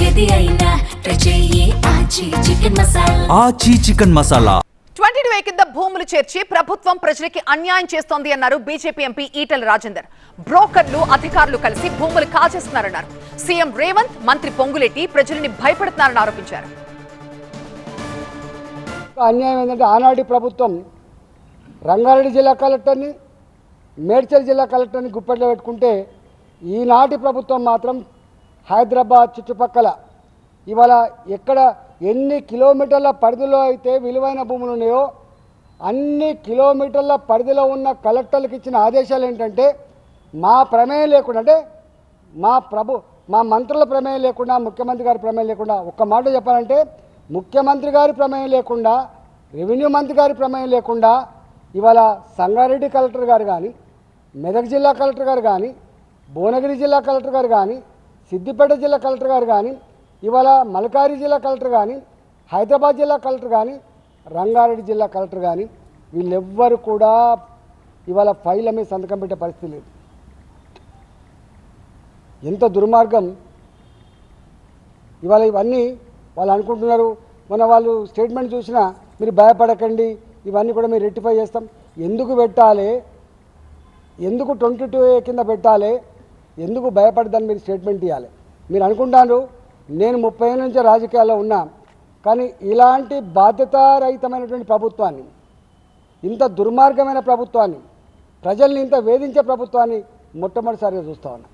ఏది అయినా ట్రై చెయ్యి ఆచి చికెన్ మసాలా. ఆచి చికెన్ మసాలా 22 కింద భూములు చేర్చి ప్రభుత్వం ప్రజలకి అన్యాయం చేస్తోంది అన్నారు బీజేపీ ఎంపీ ఈటెల రాజేందర్. బ్రోకర్లు అధికారులు కలిసి భూములు కాజేస్తున్నారన్నారు. సీఎం రేవంత్, మంత్రి పొంగులేటి ప్రజల్ని భయపెడుతున్నారని ఆరోపించారు. అన్యాయం ఏంటంటే ఆనాటి ప్రభుత్వం రంగారెడ్డి జిల్లా కలెక్టర్ని, మేడ్చల్ జిల్లా కలెక్టర్ని గుప్పెట్లో పెట్టుకుంటే ఈనాటి ప్రభుత్వం మాత్రం హైదరాబాద్ చుట్టుపక్కల ఇవాళ ఎక్కడ ఎన్ని కిలోమీటర్ల పరిధిలో అయితే విలువైన భూములు ఉన్నాయో అన్ని కిలోమీటర్ల పరిధిలో ఉన్న కలెక్టర్లకు ఇచ్చిన ఆదేశాలు ఏంటంటే మా ప్రమేయం లేకుండా, అంటే మా మంత్రుల ప్రమేయం లేకుండా, ముఖ్యమంత్రి గారి ప్రమేయం లేకుండా, ఒక్క మాట చెప్పాలంటే ముఖ్యమంత్రి గారి ప్రమేయం లేకుండా, రెవెన్యూ మంత్రి గారి ప్రమేయం లేకుండా ఇవాళ సంగారెడ్డి కలెక్టర్ గారు కానీ, మెదక్ జిల్లా కలెక్టర్ గారు కానీ, భువనగిరి జిల్లా కలెక్టర్ గారు కానీ, సిద్దిపేట జిల్లా కలెక్టర్ గారు కానీ, ఇవాళ మల్కారి జిల్లా కలెక్టర్ కానీ, హైదరాబాద్ జిల్లా కలెక్టర్ కానీ, రంగారెడ్డి జిల్లా కలెక్టర్ కానీ వీళ్ళెవ్వరు కూడా ఇవాళ ఫైళ్ళ మీద సంతకం పెట్టే పరిస్థితి లేదు. ఎంత దుర్మార్గం! ఇవాళ ఇవన్నీ వాళ్ళు అనుకుంటున్నారు. మన వాళ్ళు స్టేట్మెంట్ చూసినా మీరు భయపడకండి, ఇవన్నీ కూడా మీరు రెక్టిఫై చేస్తాం. ఎందుకు పెట్టాలి? ఎందుకు 22A కింద పెట్టాలి? ఎందుకు భయపడదని మీరు స్టేట్మెంట్ ఇవ్వాలి? మీరు అనుకుంటారు నేను 30 ఏళ్ళ నుంచి రాజకీయాల్లో ఉన్నా, కానీ ఇలాంటి బాధ్యతారహితమైనటువంటి ప్రభుత్వాన్ని, ఇంత దుర్మార్గమైన ప్రభుత్వాన్ని, ప్రజల్ని ఇంత వేధించే ప్రభుత్వాన్ని మొట్టమొదటిసారిగా చూస్తా ఉన్నా.